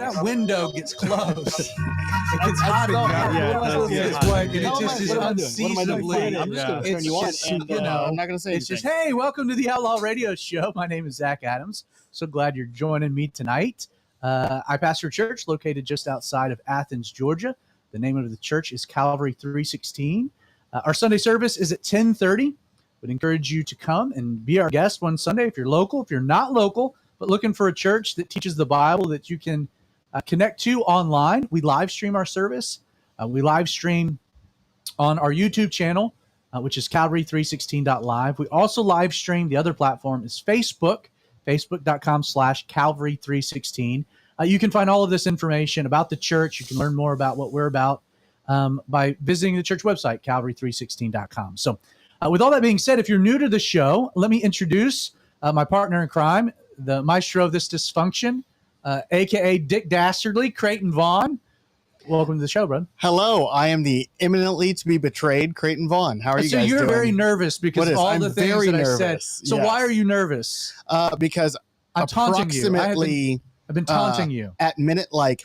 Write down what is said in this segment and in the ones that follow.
That window gets closed. It gets hot in here. And it just is unseasonably. I'm just going to turn you on. And, I'm not going to say it's anything. just, hey, welcome to the Outlaw Radio Show. My name is Zach Adams. So glad you're joining me tonight. I pastor a church located just outside of Athens, Georgia. The name of the church is Calvary 316. Our Sunday service is at 10:30. Would encourage you to come and be our guest one Sunday if you're local. If you're not local, but looking for a church that teaches the Bible that you can connect to online, we live stream our service. We live stream on our YouTube channel, which is Calvary316.live. We also live stream. The other platform is Facebook, facebook.com/Calvary316. You can find all of this information about the church. You can learn more about what we're about by visiting the church website, Calvary316.com. So with all that being said, if you're new to the show, let me introduce my partner in crime, the maestro of this dysfunction, a.k.a. Dick Dastardly, Creighton Vaughn. Welcome to the show, bro. Hello, I am the imminently to be betrayed Creighton Vaughn. How are you guys doing? So you're very nervous because of all the things that I said. So yes. Why are you nervous? Because I'm taunting you. I've been taunting you. At minute like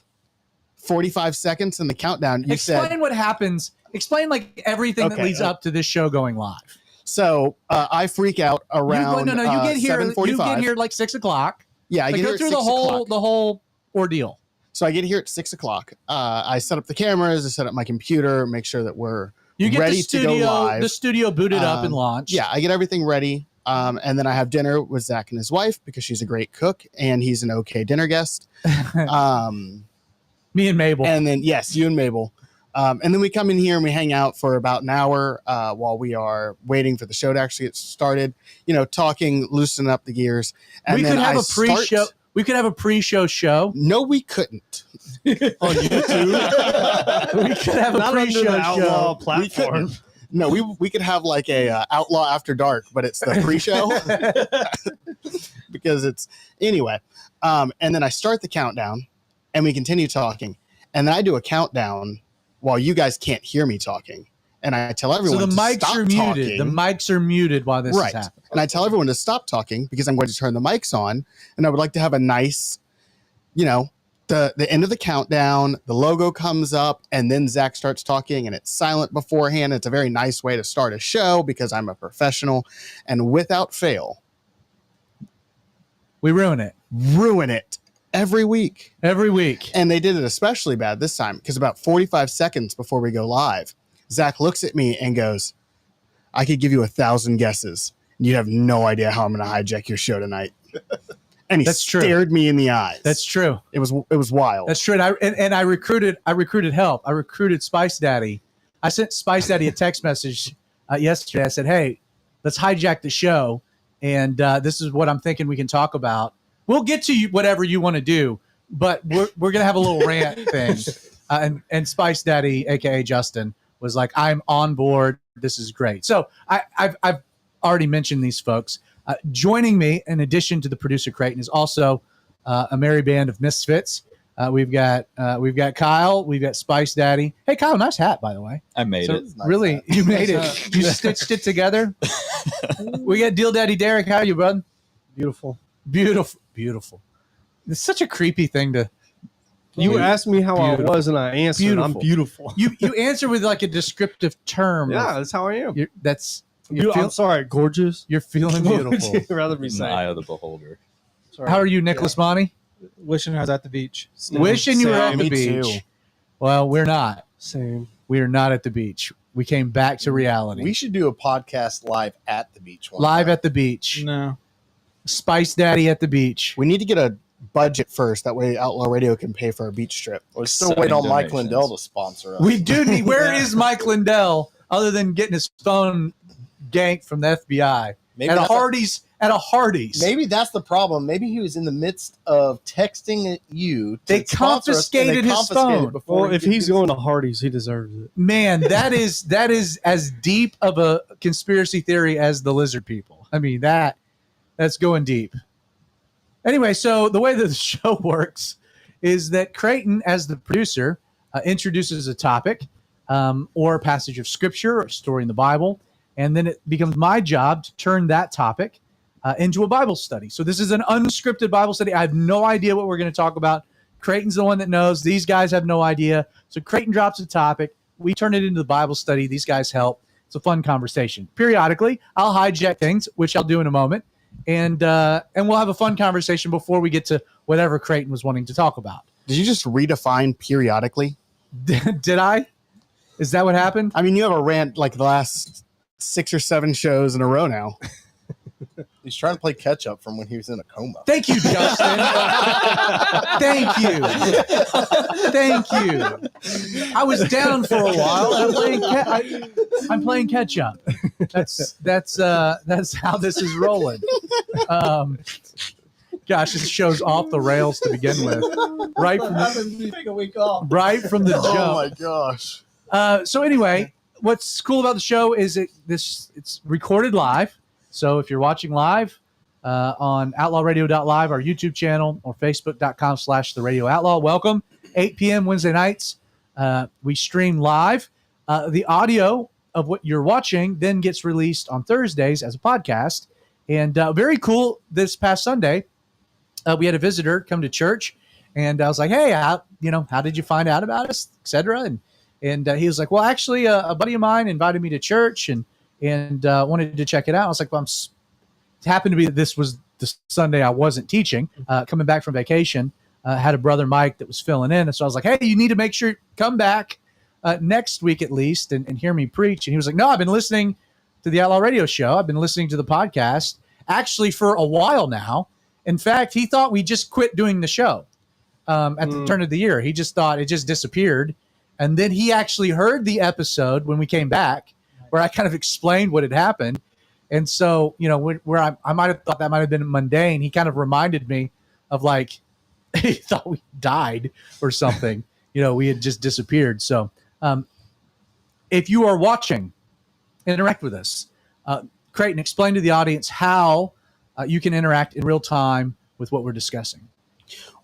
45 seconds in the countdown, you Explain what happens. Explain like everything that leads up to this show going live. So I freak out around. You get here. 7:45. You get here at like 6:00. Yeah, I get here go through at 6 o'clock. the whole ordeal. So I get here at 6 o'clock. I set up the cameras. I set up my computer. Make sure that we're get ready the studio, to go live. The studio booted up and launched. Yeah, I get everything ready. And then I have dinner with Zach and his wife because she's a great cook and he's an okay dinner guest. Me and Mabel. And then, yes, you and Mabel. And then we come in here and we hang out for about an hour while we are waiting for the show to actually get started, talking, loosening up the gears. And we could have a pre-show. We could have a pre-show show. No, we couldn't. On YouTube? We could have a pre-show the Outlaw show. platform. No, we could have like a Outlaw After Dark, but it's the pre-show because it's anyway. And then I start the countdown, and we continue talking, and then I do a countdown while you guys can't hear me talking, and I tell everyone so the to mics stop are muted. talking. The mics are muted while this is happening. And I tell everyone to stop talking because I'm going to turn the mics on, and I would like to have a nice, the end of the countdown, the logo comes up, and then Zach starts talking, and it's silent beforehand. It's a very nice way to start a show because I'm a professional, and without fail, we ruin it every week. And they did it especially bad this time because about 45 seconds before we go live, Zach looks at me and goes, I could give you 1,000 guesses. And you have no idea how I'm going to hijack your show tonight. And he stared me in the eyes. That's true. It was wild. That's true. And I recruited help. I recruited Spice Daddy. I sent Spice Daddy a text message yesterday. I said, hey, let's hijack the show. And this is what I'm thinking we can talk about. We'll get to you, whatever you want to do, but we're going to have a little rant thing. And Spice Daddy, a.k.a. Justin, was like, I'm on board. This is great. So I've already mentioned these folks. Joining me, in addition to the producer Creighton, is also a merry band of misfits. We've got Kyle. We've got Spice Daddy. Hey, Kyle, nice hat, by the way. I made it. Nice Really, hat. you made it. You stitched it together. We got Deal Daddy Derek. How are you, bud? Beautiful. Beautiful. It's such a creepy thing to. You asked me how Beautiful. I was, and I answered. Beautiful. I'm beautiful. You answer with like a descriptive term. Yeah, that's how I am. I'm sorry, gorgeous. You're feeling beautiful. Would you rather be In the eye saying? of the beholder. Sorry. How are you, Nicholas Monty? Wishing I was at the beach. Wishing you were at Same. the Me beach. too. Well, we're not. Same. We are not at the beach. We came back to reality. We should do a podcast live at the beach. Live at the beach. No. Spice Daddy at the beach. We need to get a budget first. That way Outlaw Radio can pay for our beach trip. We're still waiting on Mike Donations. Lindell to sponsor us. We do need. Where is Mike Lindell other than getting his phone ganked from the FBI Maybe at a that's Hardee's? At a Hardee's. Maybe that's the problem. Maybe he was in the midst of texting you. They sponsor us, and confiscated his phone. it before Well, he if could he's do going to Hardee's, he deserves it. Man, that is as deep of a conspiracy theory as the lizard people. I mean, that's going deep. Anyway, so the way that the show works is that Creighton, as the producer, introduces a topic or a passage of scripture or story in the Bible, and then it becomes my job to turn that topic into a Bible study. So this is an unscripted Bible study. I have no idea what we're going to talk about. Creighton's the one that knows. These guys have no idea. So Creighton drops a topic. We turn it into the Bible study. These guys help. It's a fun conversation. Periodically, I'll hijack things, which I'll do in a moment, and we'll have a fun conversation before we get to whatever Creighton was wanting to talk about. Did you just redefine periodically? Did I? Is that what happened? I mean, you have a rant like the last 6 or 7 shows in a row now. He's trying to play catch up from when he was in a coma. Thank you, Justin. Thank you. Thank you. I was down for a while. I'm playing catch up. That's how this is rolling. Gosh, this show's off the rails to begin with. Right from Take a week off. right from the jump. Oh my gosh. So anyway, what's cool about the show is it's recorded live. So if you're watching live on outlawradio.live, our YouTube channel, or facebook.com/The Radio Outlaw, welcome. 8 p.m. Wednesday nights, we stream live. The audio of what you're watching then gets released on Thursdays as a podcast. And very cool, this past Sunday, we had a visitor come to church, and I was like, hey, how did you find out about us, et cetera? And he was like, well, actually, a buddy of mine invited me to church and wanted to check it out. I was like, well, it happened to be that this was the Sunday I wasn't teaching, coming back from vacation. Had a brother, Mike, that was filling in. And so I was like, hey, you need to make sure you come back next week at least and hear me preach. And he was like, no, I've been listening to the Outlaw Radio Show. I've been listening to the podcast actually for a while now. In fact, he thought we just quit doing the show at the turn of the year. He just thought it just disappeared. And then he actually heard the episode when we came back, where I kind of explained what had happened. And so, where I might have thought that might have been mundane, he kind of reminded me of like, he thought we died or something. We had just disappeared. So if you are watching, interact with us. Creighton, explain to the audience how you can interact in real time with what we're discussing.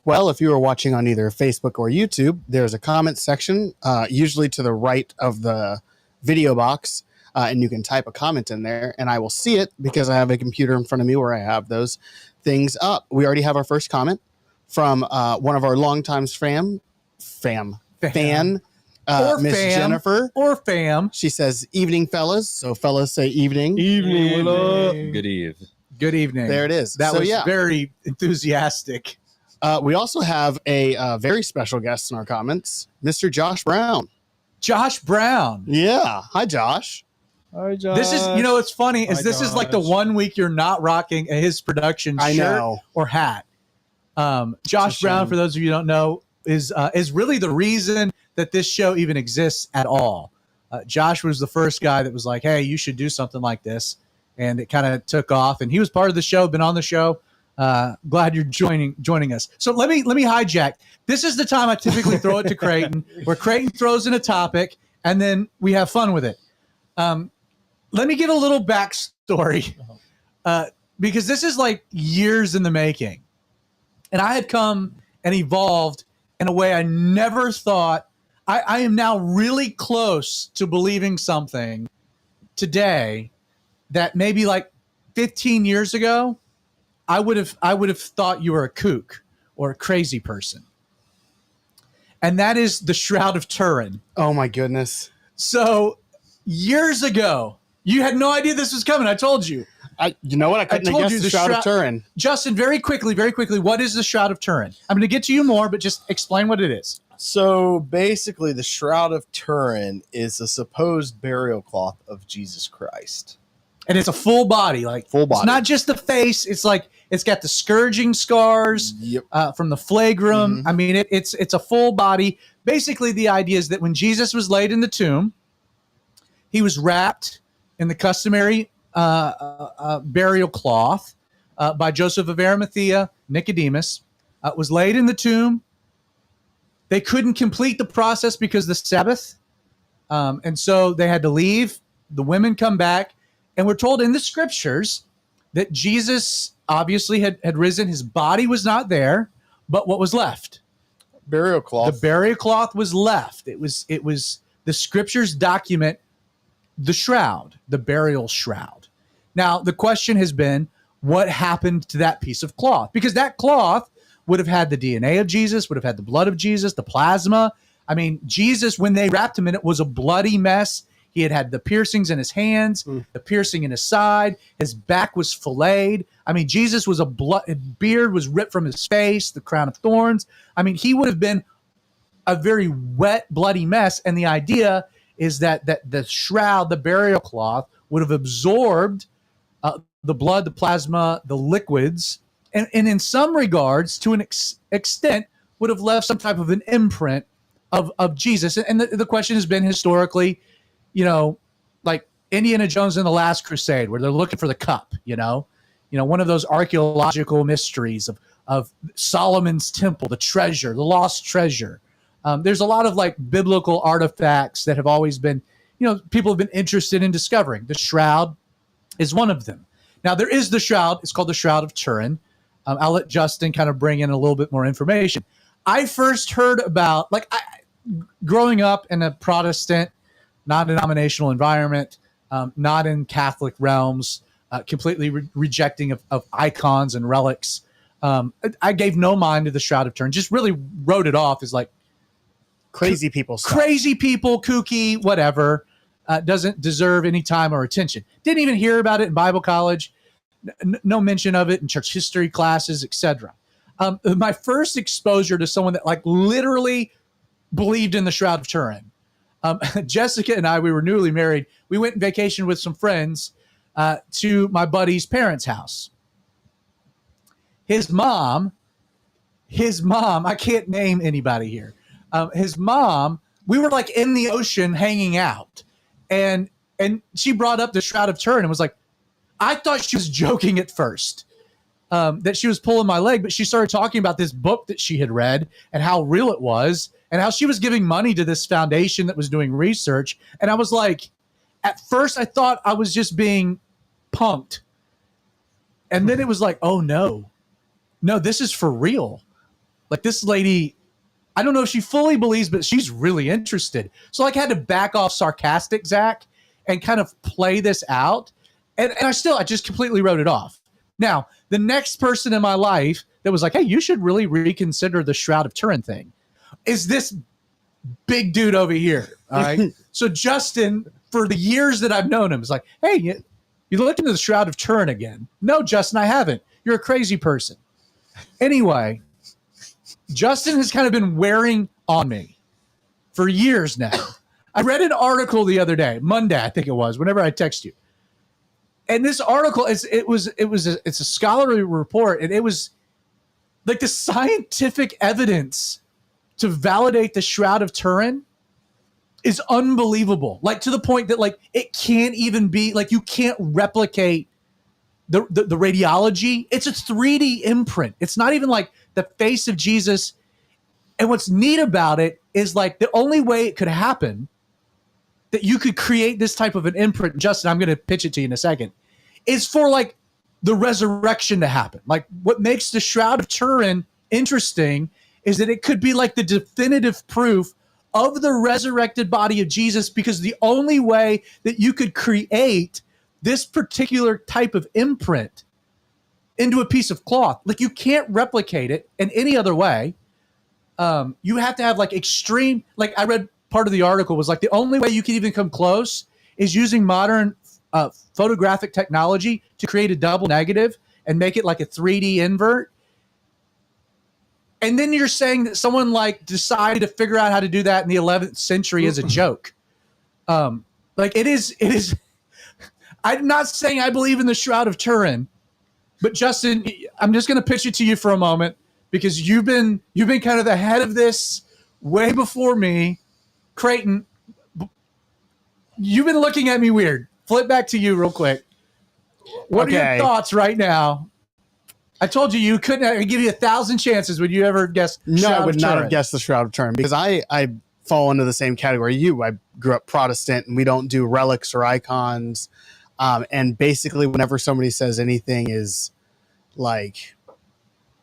Well, if you are watching on either Facebook or YouTube, there's a comment section, usually to the right of the video box, and you can type a comment in there, and I will see it because I have a computer in front of me where I have those things up. We already have our first comment from one of our longtime fan, Miss Jennifer. Or fam. She says, evening, fellas. So fellas say evening. Evening, what up? Good eve. Good evening. There it is. That So, was yeah. very enthusiastic. We also have a very special guest in our comments, Mr. Josh Brown. Josh Brown. Yeah. Hi, Josh. Hi, Josh. This is, it's funny, is Hi, this is like the Josh. 1 week you're not rocking his production I shirt know. or hat. Josh Brown, for those of you who don't know, is really the reason that this show even exists at all. Josh was the first guy that was like, hey, you should do something like this. And it kind of took off. And he was part of the show, been on the show. Glad you're joining us. So let me hijack. This is the time I typically throw it to Creighton, where Creighton throws in a topic, and then we have fun with it. Let me give a little backstory, because this is like years in the making. And I had come and evolved in a way I never thought. I am now really close to believing something today that maybe like 15 years ago, I would have thought you were a kook or a crazy person. And that is the Shroud of Turin. Oh my goodness. So years ago, you had no idea this was coming. I told you. You know what? I couldn't have guessed the Shroud of Turin. Justin, very quickly, what is the Shroud of Turin? I'm going to get to you more, but just explain what it is. So basically, the Shroud of Turin is a supposed burial cloth of Jesus Christ. And it's a full body, like full body. It's not just the face. It's like it's got the scourging scars from the flagrum. Mm-hmm. I mean, it's a full body. Basically, the idea is that when Jesus was laid in the tomb, he was wrapped in the customary burial cloth by Joseph of Arimathea. Nicodemus was laid in the tomb. They couldn't complete the process because of the Sabbath, and so they had to leave. The women come back, and we're told in the scriptures that Jesus obviously had risen. His body was not there, but what was left? Burial cloth. The burial cloth was left. It was the scriptures document the shroud, the burial shroud. Now, the question has been, what happened to that piece of cloth? Because that cloth would have had the DNA of Jesus, would have had the blood of Jesus, the plasma. I mean, Jesus, when they wrapped him in it, was a bloody mess. He had the piercings in his hands, the piercing in his side. His back was filleted. I mean, Jesus was beard was ripped from his face, the crown of thorns. I mean, he would have been a very wet, bloody mess. And the idea is that the shroud, the burial cloth, would have absorbed the blood, the plasma, the liquids, and in some regards, to an extent, would have left some type of an imprint of Jesus. And the question has been historically, like Indiana Jones and the Last Crusade, where they're looking for the cup, one of those archaeological mysteries of Solomon's temple, the treasure, the lost treasure. There's a lot of like biblical artifacts that have always been, people have been interested in discovering. The shroud is one of them. Now there is the shroud. It's called the Shroud of Turin. I'll let Justin kind of bring in a little bit more information. I first heard about, growing up in a Protestant, non-denominational environment, not in Catholic realms, completely rejecting of icons and relics. I gave no mind to the Shroud of Turin, just really wrote it off as like crazy people stuff. Crazy people, kooky, whatever, doesn't deserve any time or attention. Didn't even hear about it in Bible college. No mention of it in church history classes, etc. My first exposure to someone that like literally believed in the Shroud of Turin. Jessica and I, we were newly married. We went on vacation with some friends to my buddy's parents' house. His mom, I can't name anybody here. His mom, we were like in the ocean hanging out, and she brought up the Shroud of Turin and was like, I thought she was joking at first, that she was pulling my leg, but she started talking about this book that she had read and how real it was and how she was giving money to this foundation that was doing research. And I was like, at first I thought I was just being punked. And then it was like, oh no, this is for real. Like this lady, I don't know if she fully believes, but she's really interested. So I had to back off sarcastic Zach and kind of play this out. And I just completely wrote it off. Now, the next person in my life that was like, hey, you should really reconsider the Shroud of Turin thing is this big dude over here. All right. So Justin, for the years that I've known him, is like, hey, you looked into the Shroud of Turin again. No, Justin, I haven't. You're a crazy person. Anyway, Justin has kind of been wearing on me for years now. I read an article the other day, Monday, I think it was, whenever I text you. And this article it's a scholarly report, and it was like the scientific evidence to validate the Shroud of Turin is unbelievable. Like to the point that like it can't even be like you can't replicate the radiology. It's a 3D imprint. It's not even like the face of Jesus. And what's neat about it is like the only way it could happen that you could create this type of an imprint, Justin, I'm going to pitch it to you in a second, is for like the resurrection to happen. Like what makes the Shroud of Turin interesting is that it could be like the definitive proof of the resurrected body of Jesus, because the only way that you could create this particular type of imprint into a piece of cloth, like you can't replicate it in any other way. You have to have like extreme, like I read part of the article was like the only way you can even come close is using modern photographic technology to create a double negative and make it like a 3D invert. And then you're saying that someone like decided to figure out how to do that in the 11th century as a joke. Like it is. I'm not saying I believe in the Shroud of Turin, but Justin, I'm just going to pitch it to you for a moment because you've been kind of the head of this way before me. Creighton, you've been looking at me weird. Flip back to you real quick. What are your thoughts right now? I told you couldn't. I give you 1,000 chances. Would you ever guess? No, I would not have guessed the Shroud of Turin because I fall into the same category you. I grew up Protestant, and we don't do relics or icons. And basically, whenever somebody says anything is like,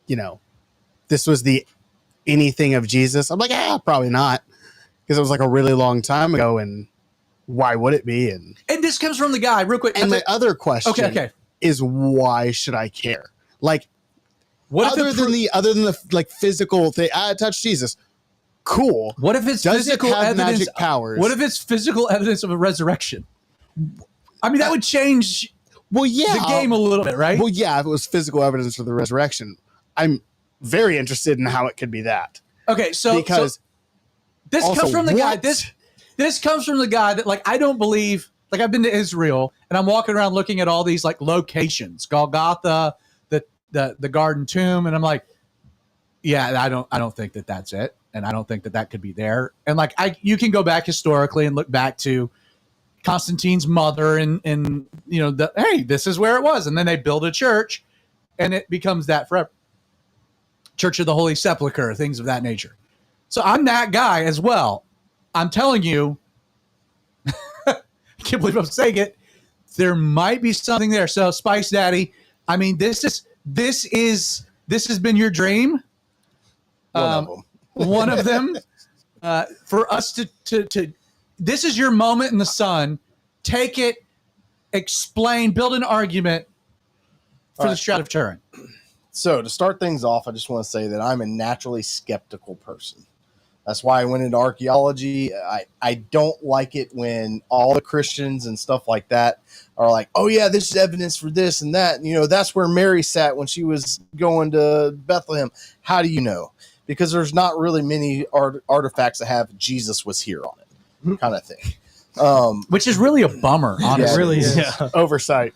this was the anything of Jesus, I'm like, probably not. Because it was like a really long time ago, and why would it be? And this comes from the guy, real quick. And my other question is, why should I care? Like, other than the like physical thing, I touched Jesus. Cool. What if it's physical evidence? Magic powers? What if it's physical evidence of a resurrection? I mean, that would change. The game a little bit, right? Well, yeah, if it was physical evidence of the resurrection, I'm very interested in how it could be that. Okay, because. This comes from the guy. This comes from the guy that like I don't believe. Like I've been to Israel and I'm walking around looking at all these like locations, Golgotha, the Garden Tomb, and I'm like, yeah, I don't think that that's it, and I don't think that that could be there. And like you can go back historically and look back to Constantine's mother and hey, this is where it was, and then they build a church, and it becomes that forever. Church of the Holy Sepulchre, things of that nature. So I'm that guy as well. I'm telling you, I can't believe I'm saying it. There might be something there. So Spice Daddy, I mean, this has been your dream. One of them. For us to this is your moment in the sun. Take it, explain, build an argument for the Shroud of Turin. So to start things off, I just want to say that I'm a naturally skeptical person. That's why I went into archaeology. I don't like it when all the Christians and stuff like that are like, oh, yeah, this is evidence for this and that. That's where Mary sat when she was going to Bethlehem. How do you know? Because there's not really many artifacts that have Jesus was here on it kind of thing. Which is really a bummer, honestly. Yeah, it really is. Yeah. Oversight.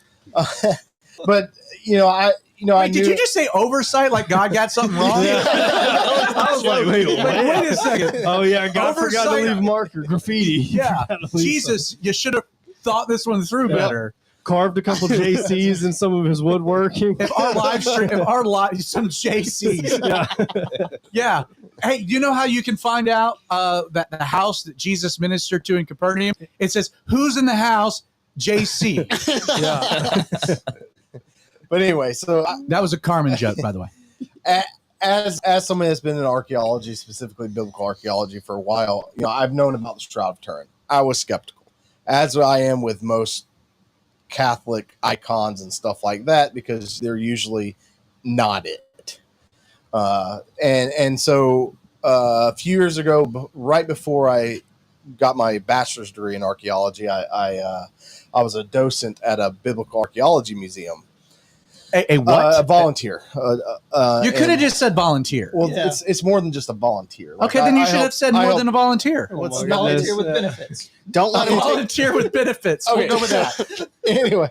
But, Wait, did you just say oversight like God got something wrong? I was like, wait a second. Oh, yeah, God forgot to leave marker graffiti. Yeah. Jesus, you should have thought this one through better. Carved a couple JCs in some of his woodworking. Some JCs. Yeah. Hey, do you know how you can find out that the house that Jesus ministered to in Capernaum? It says, who's in the house? JC. Yeah. But anyway, so that was a Carmen joke, by the way. As someone that's been in archaeology, specifically biblical archaeology, for a while, I've known about the Shroud of Turin. I was skeptical, as I am with most Catholic icons and stuff like that, because they're usually not it. And so a few years ago, right before I got my bachelor's degree in archaeology, I was a docent at a biblical archaeology museum. A what? A volunteer. You could have just said volunteer. Well, it's more than just a volunteer. Like, okay, then you should have said more than a volunteer. What's volunteer with benefits? Don't let him volunteer with benefits. Okay. We'll go with that. Anyway,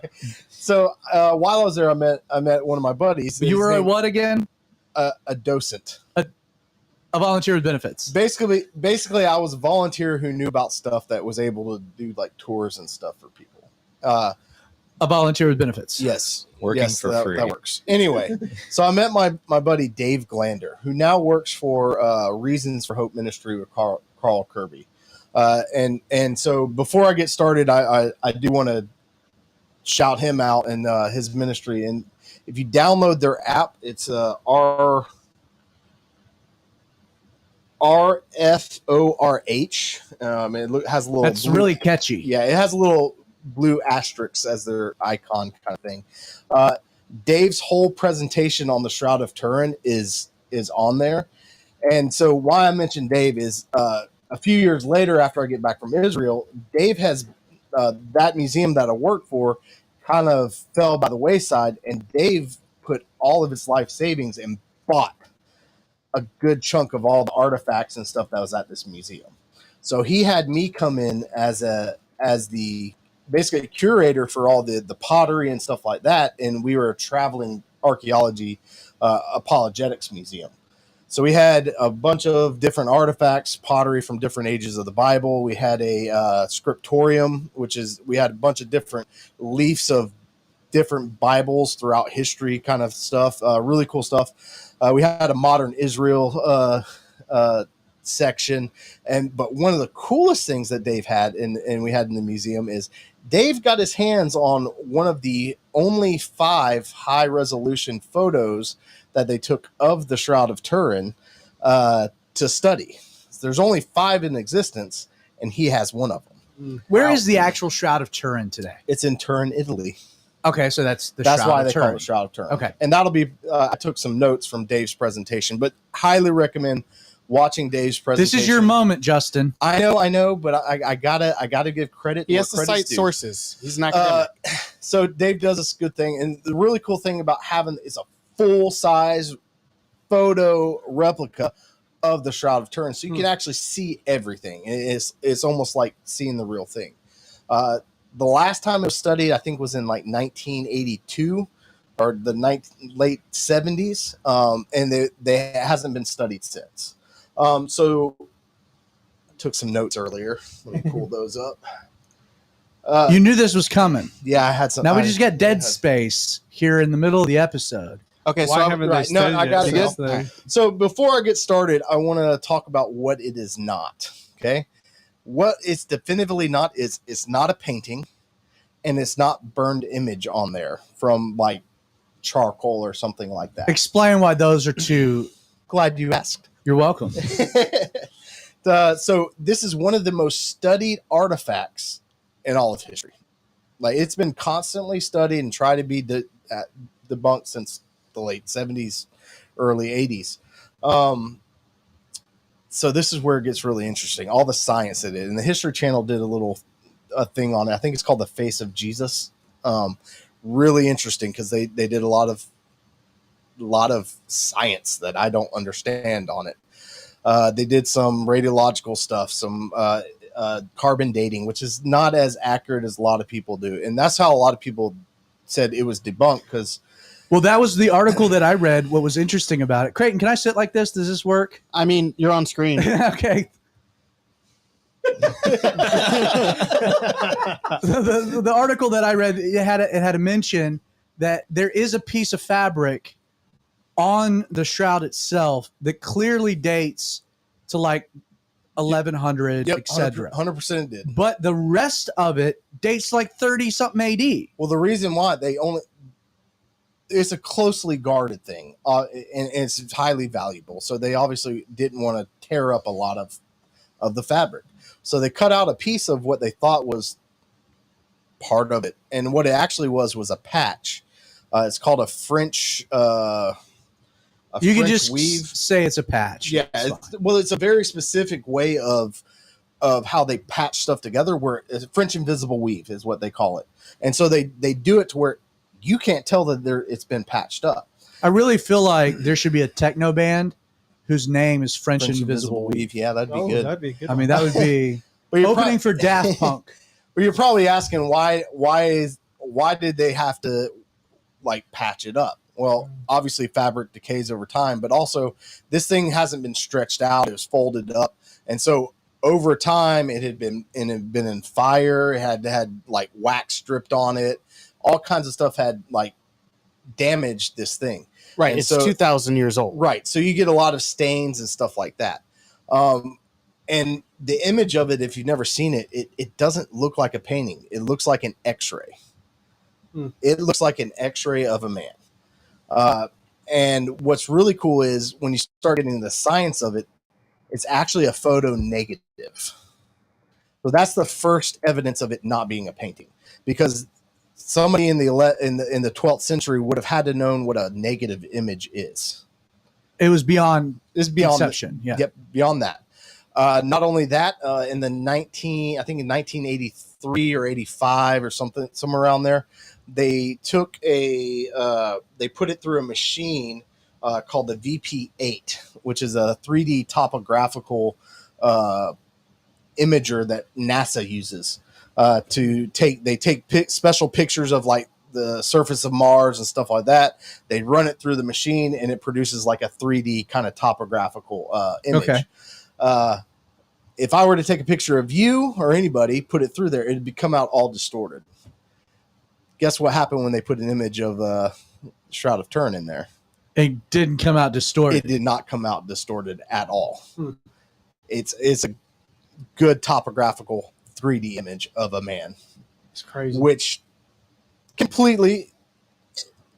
so while I was there, I met one of my buddies. You were a what again? A docent. A volunteer with benefits. Basically, I was a volunteer who knew about stuff that was able to do like tours and stuff for people. A volunteer with benefits. Yes. Working for free. That works. Anyway, so I met my buddy Dave Glander, who now works for Reasons for Hope Ministry with Carl Kirby. And so before I get started, I do want to shout him out and his ministry. And if you download their app, it's RFORH. It has a little. That's really catchy. Yeah, it has a little blue asterisk as their icon kind of thing. Dave's whole presentation on the Shroud of Turin is on there. And so why I mentioned Dave is a few years later, after I get back from Israel, Dave has that museum that I work for kind of fell by the wayside, and Dave put all of his life savings and bought a good chunk of all the artifacts and stuff that was at this museum. So he had me come in as the basically curator for all the pottery and stuff like that, and we were a traveling archaeology apologetics museum. So we had a bunch of different artifacts, pottery from different ages of the Bible. We had a scriptorium, we had a bunch of different leaves of different Bibles throughout history kind of stuff. Really cool stuff. We had a modern Israel section. But one of the coolest things that Dave had and we had in the museum is Dave got his hands on one of the only 5 high resolution photos that they took of the Shroud of Turin to study. There's only 5 in existence, and he has one of them. Where is the actual Shroud of Turin today? It's in Turin, Italy. Okay, so that's Shroud why of they Turin. call it Shroud of Turin. Okay, and that'll be. I took some notes from Dave's presentation, but highly recommend watching Dave's presentation. This is your moment, Justin. I know, but I gotta give credit. He has to cite sources. He's not academic. So Dave does this good thing, and the really cool thing about having is a full size photo replica of the Shroud of Turin, so you can actually see everything. It's almost like seeing the real thing. The last time it was studied, I think, was in like 1982 or the late 70s, and it hasn't been studied since. So I took some notes earlier. Let me pull those up. You knew this was coming. Yeah, I had some. Now we just got dead space here in the middle of the episode. Okay, Why so haven't right, they no, studied I got it it. since then? So before I get started, I want to talk about what it is not. Okay, what it's definitively not is it's not a painting, and it's not burned image on there from like charcoal or something like that. Explain why those are two. Glad you asked. You're welcome. So this is one of the most studied artifacts in all of history. Like, it's been constantly studied and tried to be debunked since the late 70s, early 80s. So this is where it gets really interesting. All the science it is. And the History Channel did a thing on it. I think it's called The Face of Jesus. Really interesting because they did a lot of science that I don't understand on it. They did some radiological stuff, some carbon dating, which is not as accurate as a lot of people do. And that's how a lot of people said it was debunked because... Well, that was the article that I read. What was interesting about it. Creighton, can I sit like this? Does this work? I mean, you're on screen. Okay. the article that I read, it had a mention that there is a piece of fabric on the shroud itself that clearly dates to like 1100, Yep, etc. 100% did. But the rest of it dates like 30 something AD. Well, the reason why it's a closely guarded thing, and it's highly valuable. So they obviously didn't want to tear up a lot of the fabric. So they cut out a piece of what they thought was part of it. And what it actually was a patch. It's called a French You can just weave. say it's a patch. Yeah. It's a very specific way of how they patch stuff together, where it's French invisible weave is what they call it. And so they do it to where you can't tell that it's been patched up. I really feel like there should be a techno band whose name is French Invisible Weave. Yeah, that'd be good. That'd be a good. I mean, that would be opening for Daft Punk. But you're probably asking why did they have to like patch it up? Well, obviously fabric decays over time, but also this thing hasn't been stretched out. It was folded up. And so over time it had been in fire. It had like wax stripped on it. All kinds of stuff had like damaged this thing. Right. And It's so, 2,000 years old. Right. So you get a lot of stains and stuff like that. And the image of it, if you've never seen it, it doesn't look like a painting. It looks like an X-ray. It looks like an X-ray of a man. And what's really cool is when you start getting the science of it, it's actually a photo negative. So that's the first evidence of it not being a painting, because somebody in the 12th century would have had to known what a negative image is. It was beyond conception. Yeah. Yep, beyond that. Not only that, in 1983 or 85 or something, somewhere around there, they took they put it through a machine called the VP8, which is a 3D topographical imager that NASA uses to take special pictures of like the surface of Mars and stuff like that. They run it through the machine and it produces like a 3D kind of topographical image. Okay. If I were to take a picture of you or anybody, put it through there, it'd come out all distorted. Guess what happened when they put an image of Shroud of Turin in there? It didn't come out distorted. It did not come out distorted at all. It's a good topographical 3D image of a man. It's crazy. Which completely,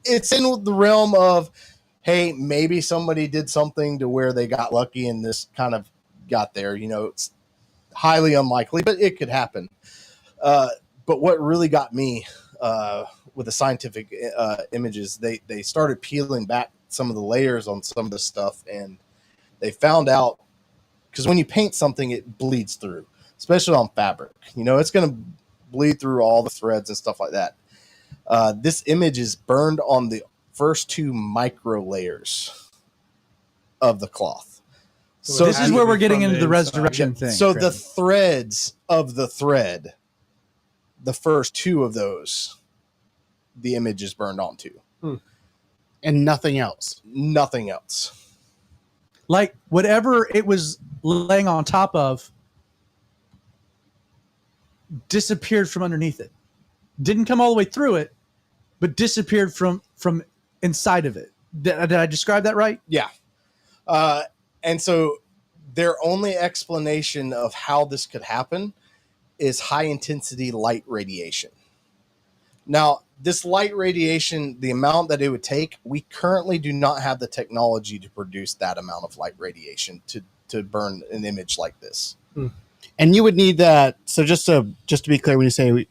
it's in the realm of, hey, maybe somebody did something to where they got lucky and this kind of got there. You know, it's highly unlikely, but it could happen. But what really got me with the scientific images, they started peeling back some of the layers on some of the stuff, and they found out, because when you paint something, it bleeds through, especially on fabric. You know, it's going to bleed through all the threads and stuff like that. This image is burned on the first 2 micro layers of the cloth. So this is where we're getting into the resurrection thing. So the threads of the thread, the first 2 of those, the image is burned onto. And nothing else. Nothing else. Like whatever it was laying on top of disappeared from underneath it. Didn't come all the way through it, but disappeared from inside of it. Did I describe that right? Yeah. And so their only explanation of how this could happen is high intensity light radiation. Now, this light radiation, the amount that it would take, we currently do not have the technology to produce that amount of light radiation to burn an image like this. And you would need that. So just to be clear, when you say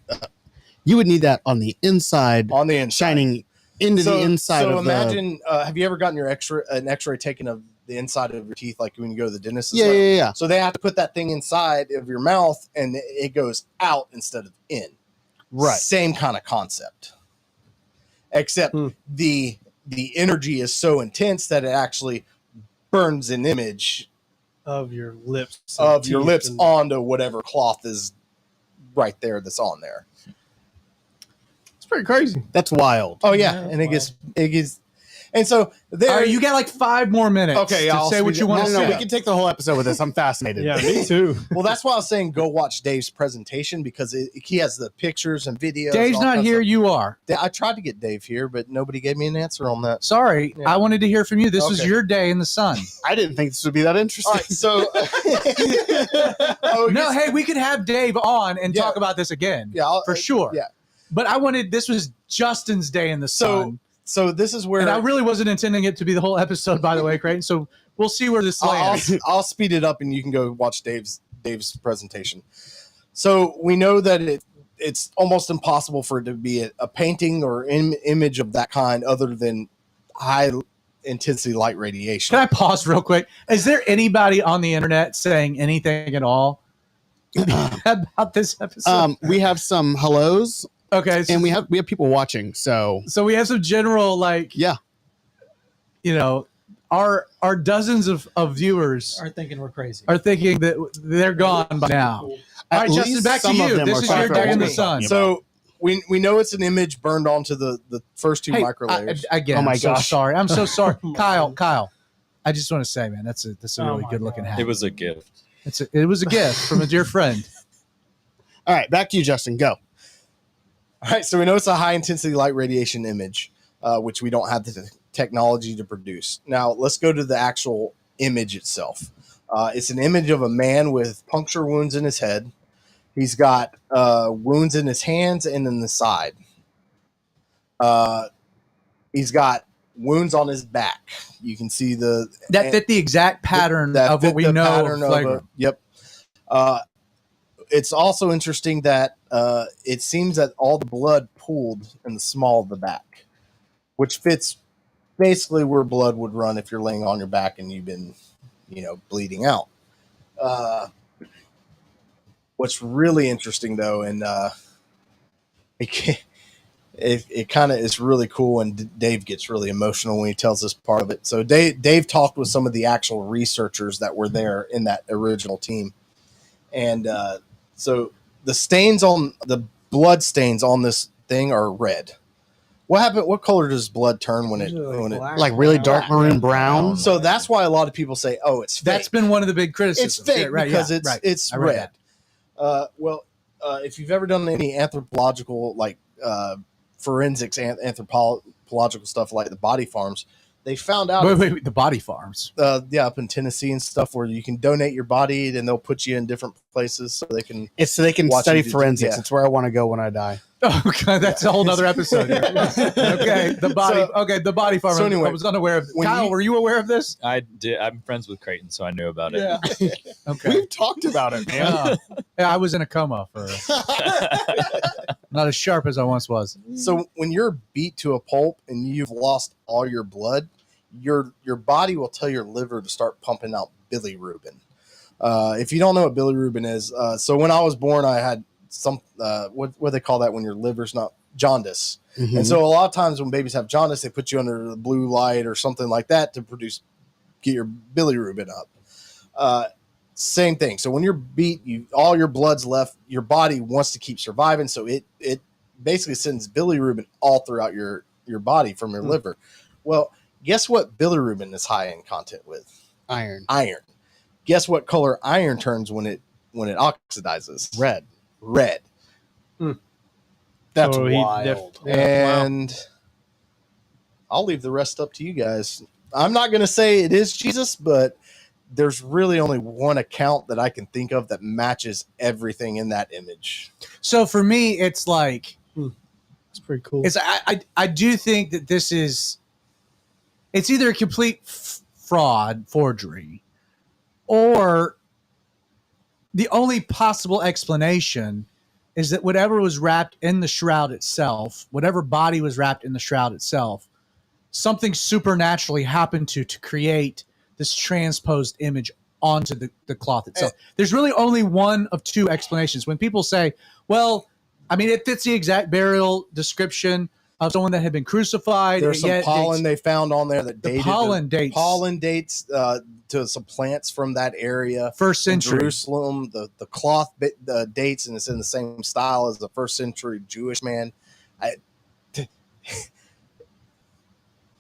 you would need that on the inside, shining into the inside. So of imagine, have you ever gotten an X-ray taken of the inside of your teeth, like when you go to the dentist? Yeah. So they have to put that thing inside of your mouth, and it goes out instead of in. Right. Same kind of concept, except the energy is so intense that it actually burns an image of your lips onto whatever cloth is right there that's on there. It's pretty crazy. That's wild. Oh yeah, and it gets. And so there, all right, you got like 5 more minutes. Okay, to say what you want to say. We can take the whole episode with this. I'm fascinated. Yeah, me too. Well, that's why I was saying go watch Dave's presentation, because he has the pictures and videos. Dave's not here. You are. I tried to get Dave here, but nobody gave me an answer on that. Sorry, Yeah. I wanted to hear from you. This was Okay. your day in the sun. I didn't think this would be that interesting. All right, so No, hey, we could have Dave on and Yeah. talk about this again. Yeah, for sure. yeah. But this was Justin's day in the sun. So this is where And I really wasn't intending it to be the whole episode, by the way, Creighton. So we'll see where this lands. I'll speed it up, and you can go watch Dave's presentation. So we know that it's almost impossible for it to be a painting or image of that kind, other than high intensity light radiation. Can I pause real quick? Is there anybody on the internet saying anything at all about this episode? We have some hellos. Okay, and we have people watching. So we have some general our dozens of viewers are thinking we're crazy. Are thinking that they're gone by now. All right, Justin, back to you. This is your day in the sun. So we know it's an image burned onto the first 2 micro layers. Again, oh my I'm so gosh. sorry. I'm so sorry, Kyle. I just want to say, man, that's a really good looking hat. It was a gift. It was a gift from a dear friend. All right, back to you, Justin. Go. All right, so we know it's a high intensity light radiation image, which we don't have the technology to produce. Now let's go to the actual image itself. It's an image of a man with puncture wounds in his head. He's got wounds in his hands and in the side. He's got wounds on his back. You can see that fit the exact pattern of what we know of Flagrant. Yep. It's also interesting that it seems that all the blood pooled in the small of the back, which fits basically where blood would run if you're laying on your back and you've been, bleeding out. What's really interesting though, and it kind of is really cool, and Dave gets really emotional when he tells this part of it. So Dave talked with some of the actual researchers that were there in that original team, and so the blood stains on this thing are red. What happened? What color does blood turn when it like really dark maroon brown? So that's why a lot of people say, "Oh, it's fake." That's been one of the big criticisms. It's fake because it's red. If you've ever done any anthropological, like forensics, anthropological stuff like the body farms, they found out. Wait, the body farms? Up in Tennessee and stuff, where you can donate your body and they'll put you in different places so they can. It's so they can study forensics. It's where I want to go when I die. Oh God, that's a whole other episode. Okay, the body farm. So anyway, I was unaware of. Kyle, were you aware of this? I did. I'm friends with Creighton, so I knew about it. Yeah. Okay. We've talked about it, man. Yeah, I was in a coma for not as sharp as I once was. So when you're beat to a pulp and you've lost all your blood, your body will tell your liver to start pumping out bilirubin. If you don't know what bilirubin is, so when I was born, I had some what they call that when your liver's not jaundice. Mm-hmm. And so a lot of times when babies have jaundice, they put you under the blue light or something like that to get your bilirubin up. Same thing. So when you're beat, all your blood's left. Your body wants to keep surviving, so it basically sends bilirubin all throughout your body from your liver. Well, guess what bilirubin is high in content with? Iron. Guess what color iron turns when it oxidizes? Red. That's wild. And I'll leave the rest up to you guys. I'm not going to say it is Jesus, but there's really only one account that I can think of that matches everything in that image. So for me, it's like it's pretty cool. I do think that it's either a complete forgery, or the only possible explanation is that whatever was wrapped in the shroud itself, whatever body was wrapped in the shroud itself, something supernaturally happened to create this transposed image onto the cloth itself. There's really only one of two explanations. When people say, well, I mean, it fits the exact burial description of someone that had been crucified. There's some pollen they found on there that dated. Pollen dates to some plants from that area. First century. Jerusalem, the cloth dates, and it's in the same style as the first century Jewish man.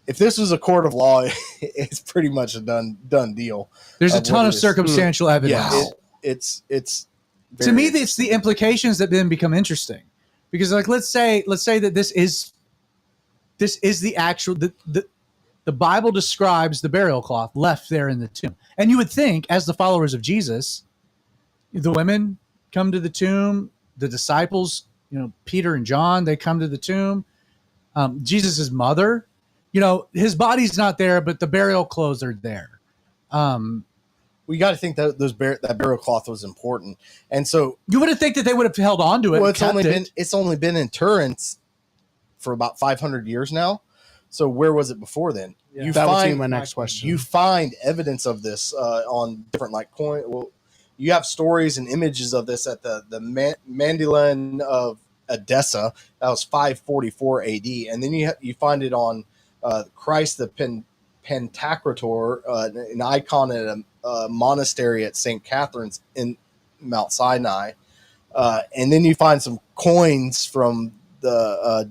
If this was a court of law, it's pretty much a done deal. There's a ton of circumstantial evidence. Yeah, it's to me, it's the implications that then become interesting, because like let's say that this is the actual the Bible describes the burial cloth left there in the tomb, and you would think, as the followers of Jesus, the women come to the tomb, the disciples, Peter and John, they come to the tomb. Jesus's mother, his body's not there, but the burial clothes are there. We got to think that that burial cloth was important, and so you would think that they would have held on to it. Well, it's only been in Turin for about 500 years now. So where was it before then? Yeah. That would be my next question. You find evidence of this on different coin. Well, you have stories and images of this at the Mandalin of Edessa. That was 544 AD, and then you find it on Christ the Pantocrator, an icon at a monastery at St. Catherine's in Mount Sinai, and then you find some coins from the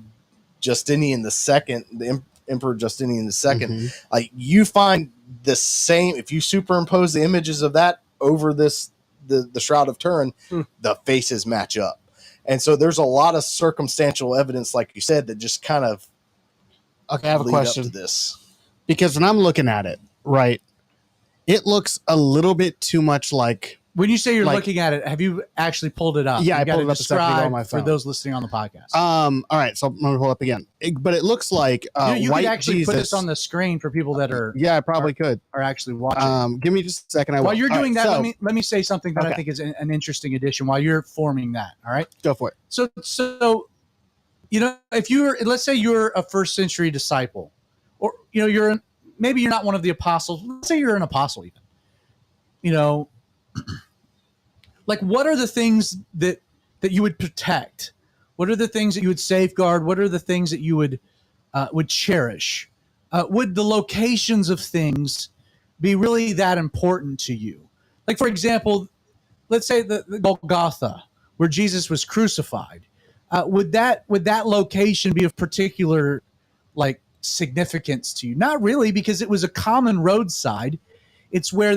Justinian II, the Emperor Justinian II. Mm-hmm. Like you find the same. If you superimpose the images of that over the Shroud of Turin, the faces match up, and so there's a lot of circumstantial evidence, like you said, that just kind of. Okay, I have a question. To this. Because when I'm looking at it, right, it looks a little bit too much like. When you say you're Like- looking at it, have you actually pulled it up? Yeah, You I gotta pulled it up a second ago on describe my for phone. those listening on the podcast. All right, so I'm gonna pull it up again. But it looks like you white could actually Jesus. put this on the screen for people that are Yeah, I probably could. actually watching. Give me just a second. While you're doing that, so, let me say something that I Okay. think is an interesting addition. While you're forming that, all right. go for it. So if let's say you're a first century disciple, or maybe you're not one of the apostles. Let's say you're an apostle, even. Like, what are the things that you would protect? What are the things that you would safeguard? What are the things that you would cherish? Would the locations of things be really that important to you? Like, for example, let's say the Golgotha, where Jesus was crucified. Would that location be of particular significance to you? Not really, because it was a common roadside. It's where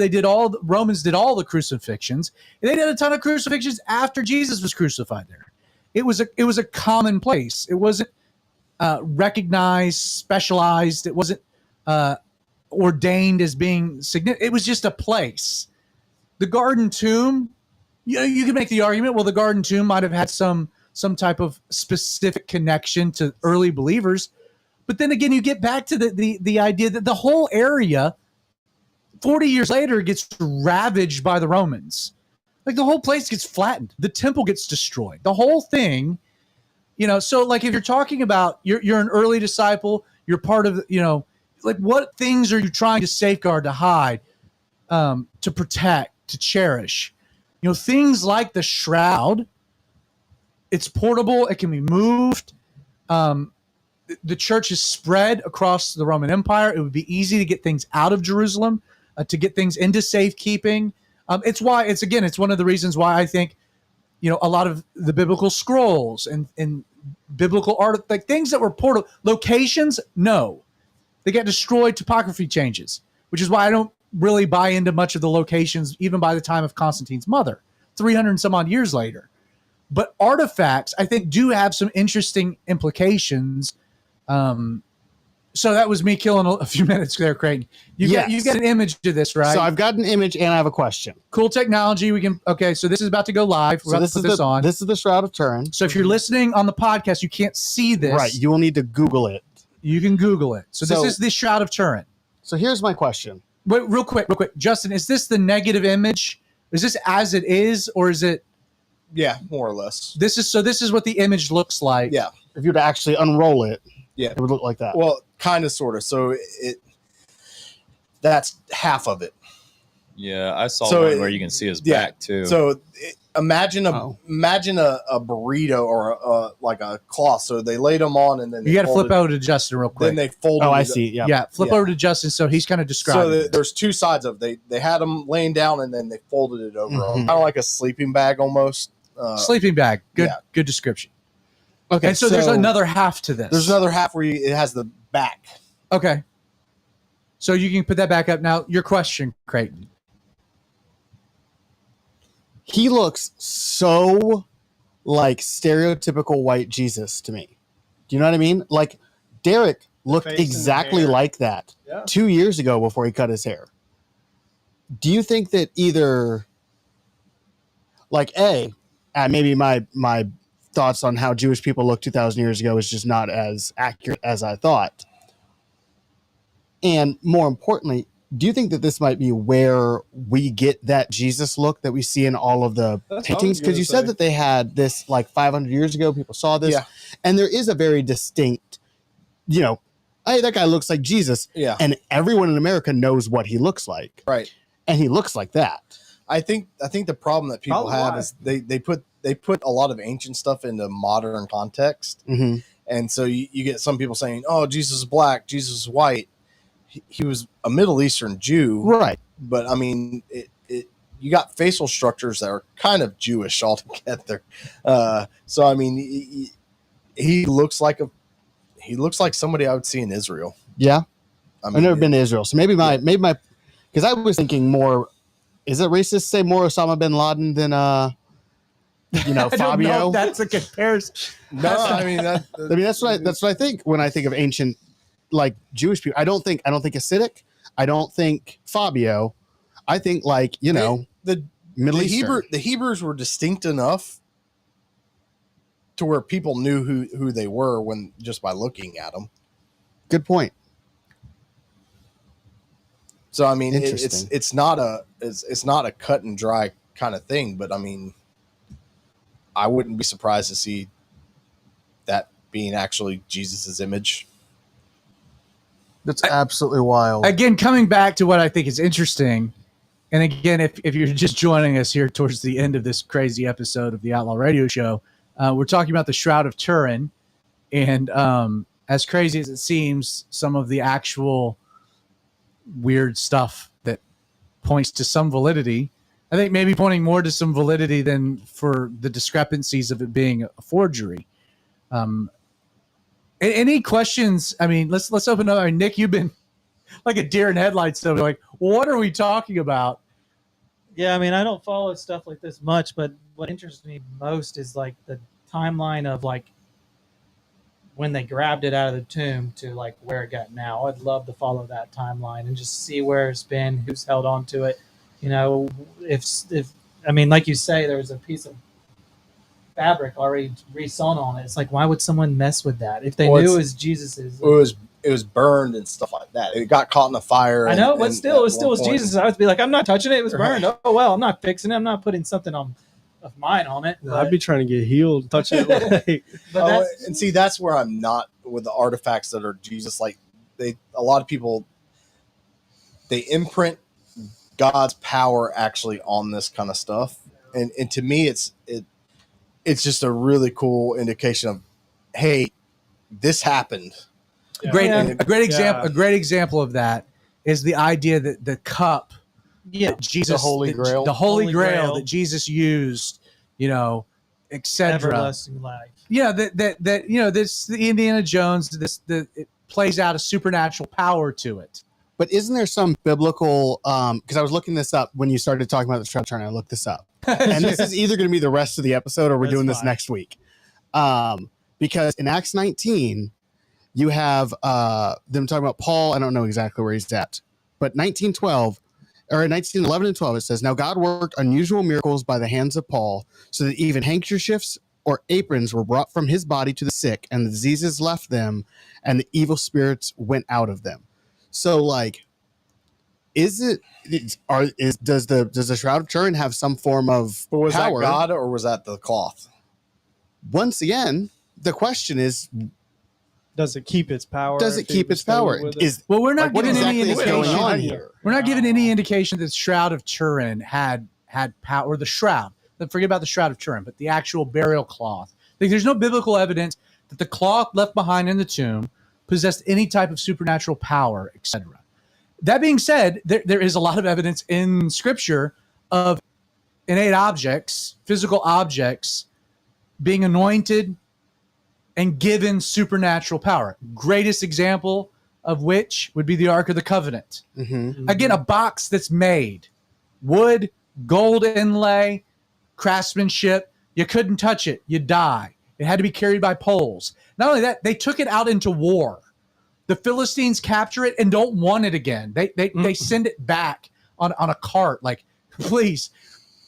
Romans did all the crucifixions. And they did a ton of crucifixions after Jesus was crucified there. It was a common place. It wasn't recognized, specialized. It wasn't ordained as being significant. It was just a place. The Garden Tomb, you can make the argument, well, the Garden Tomb might have had some type of specific connection to early believers. But then again, you get back to the idea that the whole area 40 years later gets ravaged by the Romans. Like, the whole place gets flattened. The temple gets destroyed. The whole thing, so like, if you're talking about you're an early disciple, you're part of, like, what things are you trying to safeguard, to hide, to protect, to cherish? Things like the shroud. It's portable. It can be moved. The church is spread across the Roman Empire. It would be easy to get things out of Jerusalem, to get things into safekeeping. It's one of the reasons why I think, a lot of the biblical scrolls and biblical art, like things that were portable, locations, no, they got destroyed. Topography changes, which is why I don't really buy into much of the locations, even by the time of Constantine's mother, 300 and some odd years later. But artifacts, I think, do have some interesting implications. So that was me killing a few minutes there, Craig. You got an image to this, right? So I've got an image and I have a question. Cool technology. So this is about to go live. We're about to put this on. This is the Shroud of Turin. So if you're listening on the podcast, you can't see this. Right. You will need to Google it. You can Google it. So this is the Shroud of Turin. So here's my question. Wait, real quick. Justin, is this the negative image? Is this as it is, or is it? Yeah, more or less. This is what the image looks like. Yeah. If you were to actually unroll it, yeah, it would look like that. Well, kind of, sort of. So that's half of it. Yeah, I saw one where you can see his back too. So imagine a burrito or like a cloth. So they laid them on, and then you got to flip over to Justin real quick. Then they fold. Oh, I see. Yeah. Flip over to Justin. So he's kind of describing. So there's two sides of it. They had them laying down, and then they folded it over, kind of like a sleeping bag almost. Sleeping bag. Good description. Okay, and so there's another half to this. There's another half where it has the back. Okay. So you can put that back up. Now, your question, Creighton. He looks so like stereotypical white Jesus to me. Do you know what I mean? Like, Derek looked exactly like that 2 years ago before he cut his hair. Do you think that either, like, maybe my thoughts on how Jewish people looked 2,000 years ago is just not as accurate as I thought? And more importantly, do you think that this might be where we get that Jesus look that we see in all of the paintings? Because you said that they had this like 500 years ago. People saw this. Yeah. And there is a very distinct, hey, that guy looks like Jesus. Yeah. And everyone in America knows what he looks like. Right. And he looks like that. I think the problem that people have is they put a lot of ancient stuff into modern context. Mm-hmm. And so you get some people saying, oh, Jesus is black, Jesus is white. He was a Middle Eastern Jew. Right. But I mean, you got facial structures that are kind of Jewish altogether. So I mean, he looks like somebody I would see in Israel. Yeah. I mean, I've never been to Israel. So maybe my because I was thinking more, is it racist to say more Osama bin Laden than Fabio? I don't know if that's a comparison. No, I mean that's what I think when I think of ancient, like, Jewish people. I don't think Hasidic. I don't think Fabio, I think the Middle Eastern. The Hebrews were distinct enough to where people knew who they were when just by looking at them. Good point. So I mean, it's not a cut and dry kind of thing, but I mean, I wouldn't be surprised to see that being actually Jesus's image. That's absolutely wild. Again, coming back to what I think is interesting, and again, if you're just joining us here towards the end of this crazy episode of the Outlaw Radio Show, we're talking about the Shroud of Turin, and as crazy as it seems, some of the actual weird stuff that points to some validity. I think maybe pointing more to some validity than for the discrepancies of it being a forgery. Any questions? I mean, let's open up. I mean, Nick, you've been like a deer in headlights. So like, what are we talking about? Yeah, I mean, I don't follow stuff like this much, but what interests me most is like the timeline of like when they grabbed it out of the tomb to like where it got now. I'd love to follow that timeline and just see where it's been, who's held on to it. You know, if I mean, like you say, there was a piece of fabric already re-sewn on it. It's like, why would someone mess with that if they knew it was Jesus's? It was burned and stuff like that. It got caught in the fire. I know, but still, it still was Jesus. I would be like, I'm not touching it. It was burned. Oh well, I'm not fixing it. I'm not putting something of mine on it. I'd be trying to get healed, touching it. And see, that's where I'm not with the artifacts that are Jesus. Like a lot of people, they imprint God's power actually on this kind of stuff, and to me, it's just a really cool indication of, hey, this happened. A great example of that is the idea that the cup, that Jesus, the Holy Grail, the Holy Grail that Jesus used, etc. Everlasting life. Yeah, that this the Indiana Jones. It plays out a supernatural power to it. But isn't there some biblical? Because I was looking this up when you started talking about the Shroud, and I looked this up, and this is either going to be the rest of the episode or we're doing this next week. Because in Acts 19, you have them talking about Paul. I don't know exactly where he's at, but 1911 and 12, it says, "Now God worked unusual miracles by the hands of Paul, so that even handkerchiefs or aprons were brought from his body to the sick, and the diseases left them, and the evil spirits went out of them." So, like, does the Shroud of Turin have some form of was power? That God or was that the cloth? Once again, the question is, does it keep its power? Does it keep its power? We're not giving any indication here. We're not giving any indication that Shroud of Turin had power. Or the shroud. Forget about the Shroud of Turin, but the actual burial cloth. Like, there's no biblical evidence that the cloth left behind in the tomb possessed any type of supernatural power, etc. That being said, there is a lot of evidence in Scripture of innate objects, physical objects, being anointed and given supernatural power. Greatest example of which would be the Ark of the Covenant. Mm-hmm. Again, a box that's made, wood, gold inlay, craftsmanship. You couldn't touch it. You die. It had to be carried by poles. Not only that, they took it out into war. The Philistines capture it and don't want it again. They send it back on a cart. Like, please,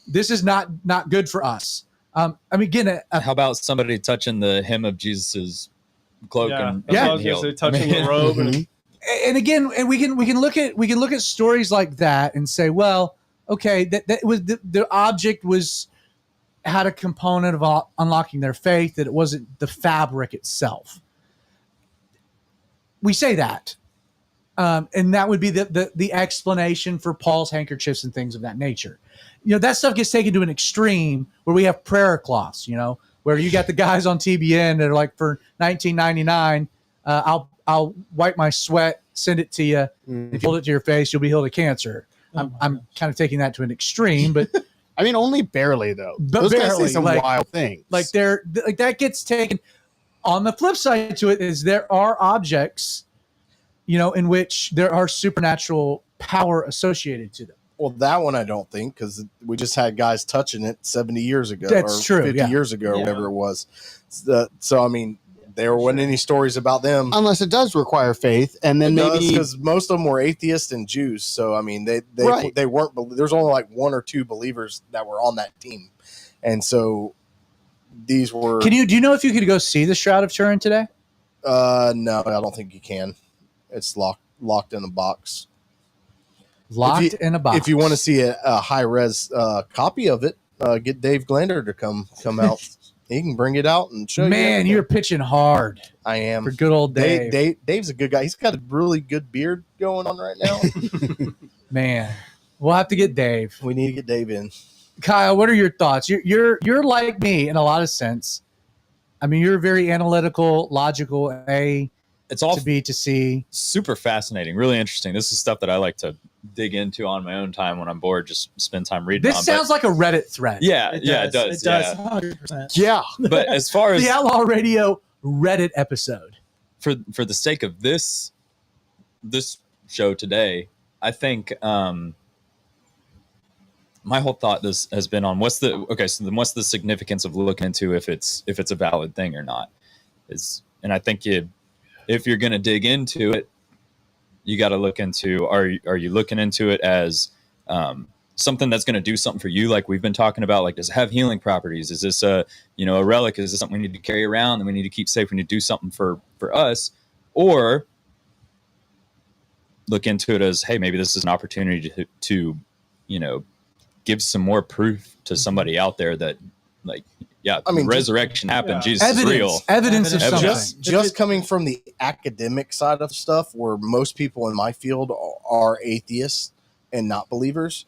this is not good for us. I mean, again, how about somebody touching the hem of Jesus's cloak? Touching the robe. And again, and we can look at stories like that and say, well, okay, that was the object had a component of unlocking their faith, that it wasn't the fabric itself. We say that, and that would be the explanation for Paul's handkerchiefs and things of that nature. That stuff gets taken to an extreme where we have prayer cloths, where you got the guys on TBN that are like, for $19.99, I'll wipe my sweat, send it to you. Mm-hmm. If you hold it to your face, you'll be healed of cancer. I'm kind of taking that to an extreme, but I mean, only barely though. But those barely, guys say some wild things. Like that gets taken. On the flip side to it is there are objects, in which there are supernatural power associated to them. Well, that one I don't think, because we just had guys touching it 70 years ago. That's or true. 50 years ago, or whatever it was. So, I mean, there weren't any stories about them. Unless it does require faith, and then maybe because most of them were atheists and Jews. So I mean, they weren't. There's only like 1 or 2 believers that were on that team, and so these were. Do you know if you could go see the Shroud of Turin today? No, I don't think you can. It's locked in a box. Locked in a box. If you want to see a high res copy of it, get Dave Glander to come out. He can bring it out and show you. Man, you're pitching hard. I am. For good old Dave. Dave's a good guy. He's got a really good beard going on right now. Man, we'll have to get Dave. We need to get Dave in. Kyle, what are your thoughts? You're like me in a lot of sense. I mean, you're very analytical, logical, it's all to B to C. Super fascinating, really interesting. This is stuff that I like to dig into on my own time when I'm bored, just spend time reading. This sounds like a Reddit thread. Yeah, it does. It does, 100%. Yeah. But as far as the Outlaw Radio Reddit episode. For the sake of this show today, I think my whole thought has been on what's the significance of looking into if it's a valid thing or not. And I think if you're going to dig into it, you got to look into, are you looking into it as something that's going to do something for you, like we've been talking about? Like, does it have healing properties? Is this a relic? Is this something we need to carry around that we need to keep safe? We need to do something for us, or look into it as, hey, maybe this is an opportunity to give some more proof to somebody out there that, like, yeah, I mean, resurrection happened. Yeah. Jesus is real. Evidence of something. Just coming from the academic side of stuff, where most people in my field are atheists and not believers.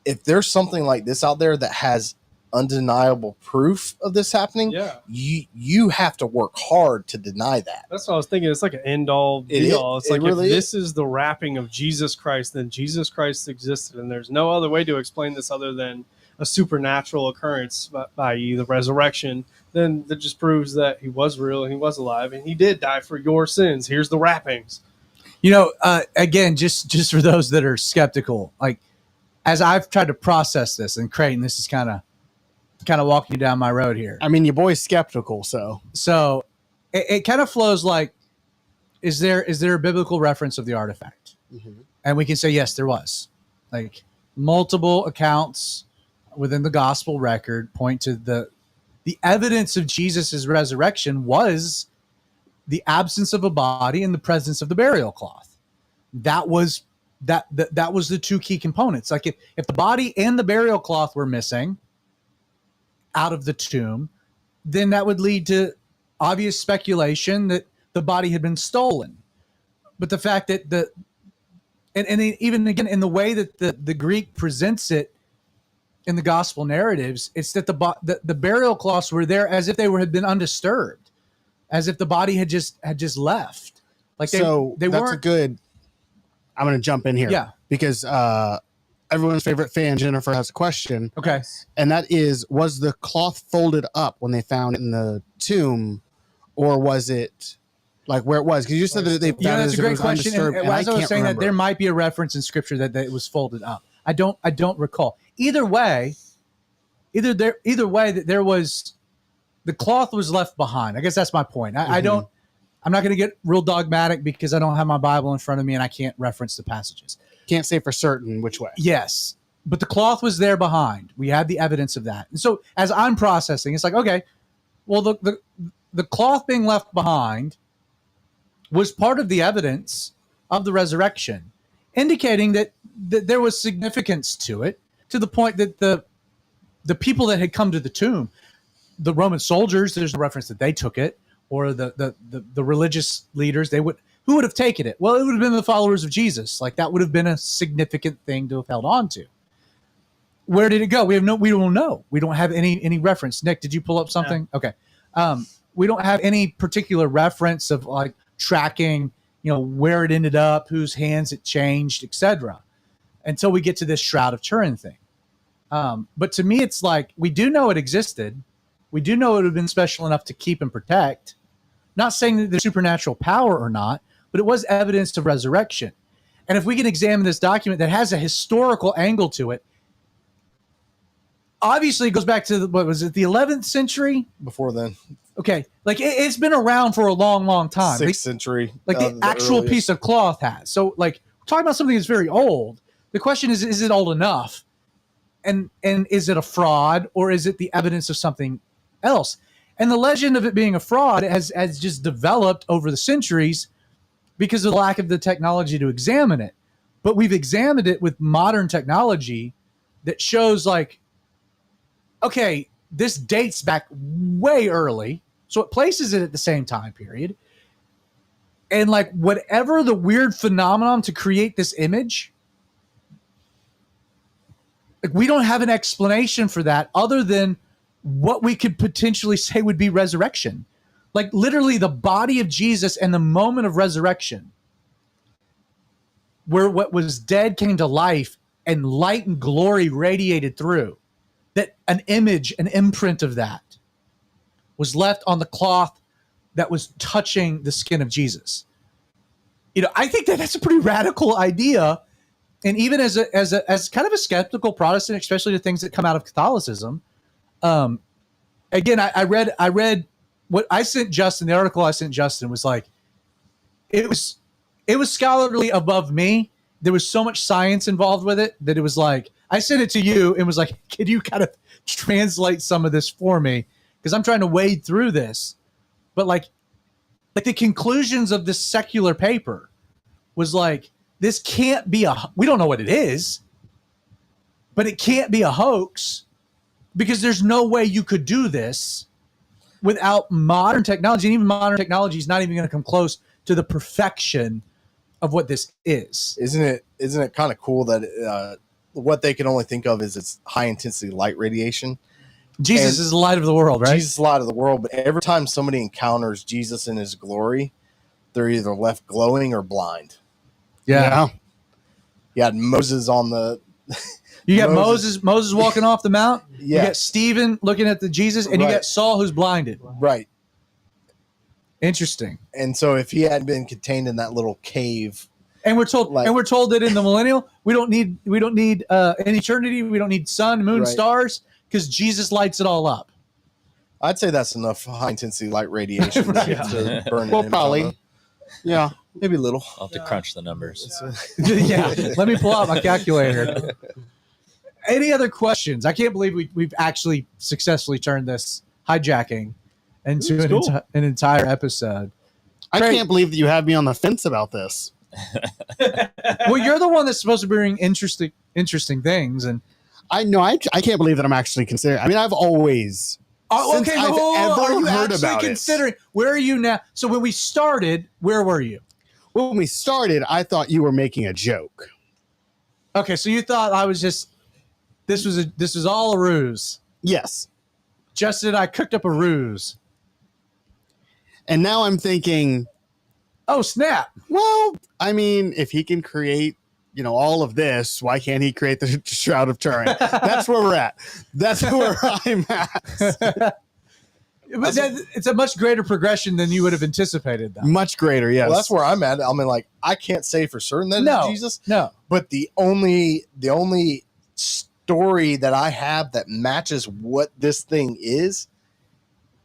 If there's something like this out there that has undeniable proof of this happening, you have to work hard to deny that. That's what I was thinking. It's like an end-all, be-all. It's like, really, if this is the wrapping of Jesus Christ, then Jesus Christ existed, and there's no other way to explain this other than a supernatural occurrence, i.e. the resurrection. Then that just proves that he was real and he was alive and he did die for your sins. Here's the wrappings. Again, just for those that are skeptical, like, as I've tried to process this, and Creighton, this is kind of walking you down my road here. I mean, your boy's skeptical, so it kind of flows like, is there a biblical reference of the artifact? Mm-hmm. And we can say yes, there was. Like, multiple accounts within the gospel record point to the evidence of Jesus's resurrection was the absence of a body and the presence of the burial cloth. That was the two key components. Like, if the body and the burial cloth were missing out of the tomb, then that would lead to obvious speculation that the body had been stolen. But the fact that and even again, in the way that the Greek presents it in the gospel narratives, it's that the burial cloths were there as if had been undisturbed, as if the body had just left. Like, they that's weren't a good. I'm going to jump in here, because everyone's favorite fan Jennifer has a question. Okay, and that is: was the cloth folded up when they found it in the tomb, or was it like where it was? Because you said that they found that's it a great question. And as I was saying, remember. that there might be a reference in Scripture that it was folded up. I don't recall. Either way that there was, the cloth was left behind. I guess that's my point. I'm not going to get real dogmatic because I don't have my Bible in front of me and I can't reference the passages. Can't say for certain which way. Yes, but the cloth was there behind. We had the evidence of that. And so as I'm processing, it's like, okay, well, the cloth being left behind was part of the evidence of the resurrection, indicating that there was significance to it, to the point that the people that had come to the tomb, the Roman soldiers, there's no reference that they took it, or the religious leaders, who would have taken it? Well, it would have been the followers of Jesus. Like, that would have been a significant thing to have held on to. Where did it go? We don't know. We don't have any reference. Nick, did you pull up something? No. Okay. We don't have any particular reference of, like, tracking, where it ended up, whose hands it changed, etc., until we get to this Shroud of Turin thing. But to me, it's like, we do know it existed. We do know it would have been special enough to keep and protect. Not saying that there's supernatural power or not, but it was evidence of resurrection. And if we can examine this document that has a historical angle to it, obviously it goes back to, what was it, the 11th century? Before then. Okay, like it's been around for a long, long time. 6th century. Like the actual earliest. piece of cloth has. So like we're talking about something that's very old. The question is it old enough? And is it a fraud or is it the evidence of something else? And the legend of it being a fraud has just developed over the centuries because of the lack of the technology to examine it. But we've examined it with modern technology that shows like, okay, this dates back way early. So it places it at the same time period. And like whatever the weird phenomenon to create this image, like we don't have an explanation for that other than what we could potentially say would be resurrection. Like literally the body of Jesus and the moment of resurrection where what was dead came to life and light and glory radiated through. That an image, an imprint of that was left on the cloth that was touching the skin of Jesus. You know, I think that's a pretty radical idea. And even as kind of a skeptical Protestant, especially to things that come out of Catholicism, again, I read what I sent Justin. The article I sent Justin was like, it was scholarly above me. There was so much science involved with it that it was like, I sent it to you and was like, can you kind of translate some of this for me? Because I'm trying to wade through this. But like the conclusions of this secular paper was like, this can't be we don't know what it is, but it can't be a hoax because there's no way you could do this without modern technology. And even modern technology is not even going to come close to the perfection of what this is. Isn't it kind of cool that what they can only think of is its high intensity light radiation? Jesus is the light of the world, right? Jesus is the light of the world, but every time somebody encounters Jesus in his glory, they're either left glowing or blind. Yeah. You had Moses on the you got Moses walking off the mount. Yeah. You got Stephen looking at the Jesus, and you got Saul who's blinded. Right. Interesting. And so if he hadn't been contained in that little cave, and we're told that in the millennial, we don't need an eternity, we don't need sun, moon, stars, because Jesus lights it all up. I'd say that's enough high intensity light radiation to burn it. Well, probably. Yeah. Maybe a little. I'll have to crunch the numbers. Yeah. Let me pull out my calculator. Any other questions? I can't believe we've actually successfully turned this hijacking into an entire episode. I can't believe that you have me on the fence about this. Well, you're the one that's supposed to bring interesting things, and I know I can't believe that I'm actually considering. I mean, I've always. Okay, I've are you heard actually about considering? Where are you now? So when we started, where were you? Well, when we started, I thought you were making a joke. Okay, so you thought I was just this was all a ruse. Yes. Justin and I cooked up a ruse. And now I'm thinking, oh snap. Well, I mean, if he can create, all of this, why can't he create the Shroud of Turin? That's where we're at. That's where I'm at. But it's a much greater progression than you would have anticipated, though. Much greater, yes. Well, that's where I'm at. I mean, like, I can't say for certain that it's Jesus. No. But the only story that I have that matches what this thing is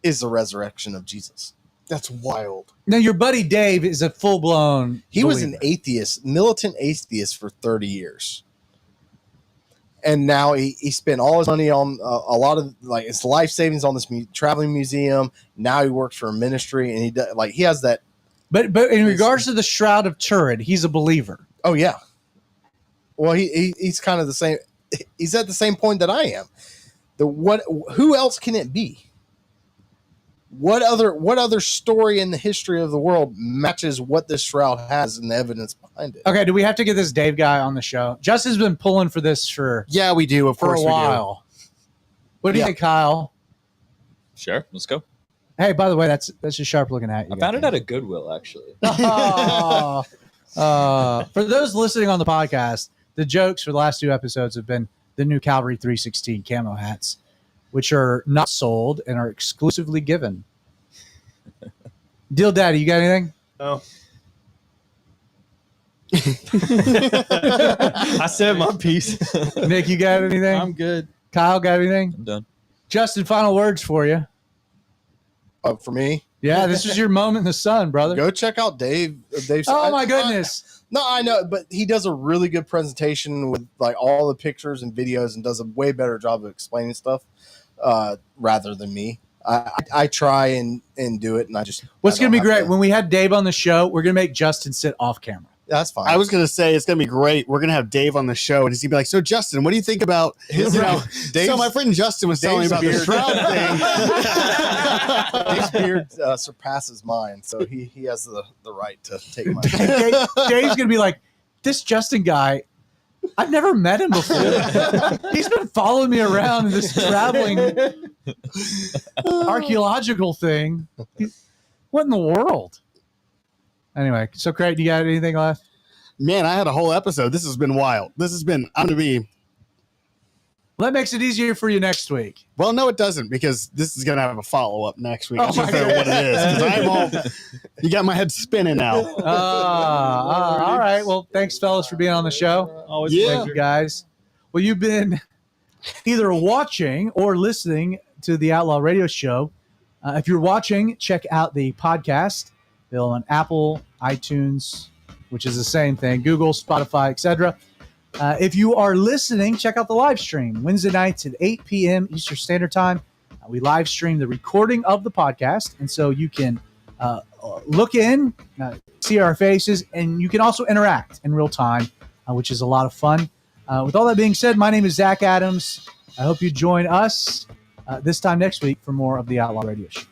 the resurrection of Jesus. That's wild. Now, your buddy Dave is a full-blown He was believer. an atheist, militant atheist for 30 years. And now he spent all his money on a lot of his life savings on this traveling museum. Now he works for a ministry, and he has that. But in regards to the Shroud of Turin, he's a believer. Oh yeah. Well, he's kind of the same. He's at the same point that I am. Who else can it be? What other story in the history of the world matches what this shroud has and the evidence behind it? Okay, do we have to get this Dave guy on the show? Justin's been pulling for this for we do, of course, a while. What do you think, Kyle? Sure, let's go. Hey, by the way, that's a sharp looking hat. I found it at a Goodwill, actually. For those listening on the podcast, the jokes for the last two episodes have been the new Calvary 316 camo hats, which are not sold and are exclusively given. Deal Daddy, you got anything? No. I said my piece. Nick, you got anything? I'm good. Kyle, got anything? I'm done. Justin, final words for you. For me, Yeah, this is your moment in the sun, brother. go check out Dave. Oh my goodness! No, I know, but he does a really good presentation with like all the pictures and videos, and does a way better job of explaining stuff rather than me. I try and do it, and I just. What's going to be great when we had Dave on the show? We're going to make Justin sit off camera. That's fine. I was going to say it's going to be great. We're going to have Dave on the show, and he's going to be like, "So Justin, what do you think about his?" So my friend Justin was telling me about the Shroud thing. Dave's beard surpasses mine, so he has the right to take mine. Dave's going to be like, "This Justin guy, I've never met him before. He's been following me around in this traveling archaeological thing. What in the world?" Anyway, so Craig, you got anything left? Man, I had a whole episode. This has been wild. This has been, I'm going to be. Well, that makes it easier for you next week. Well, no, it doesn't, because this is going to have a follow-up next week. I just know what it is. 'Cause I'm all, you got my head spinning now. All right. Well, thanks, fellas, for being on the show. Always Thank you, guys. Well, you've been either watching or listening to the Outlaw Radio Show. If you're watching, check out the podcast. They're on Apple, iTunes, which is the same thing, Google, Spotify, etc. If you are listening, check out the live stream Wednesday nights at 8 p.m. Eastern Standard Time. We live stream the recording of the podcast, and so you can look in, see our faces, and you can also interact in real time, which is a lot of fun. With all that being said, my name is Zach Adams. I hope you join us this time next week for more of the Outlaw Radio Show.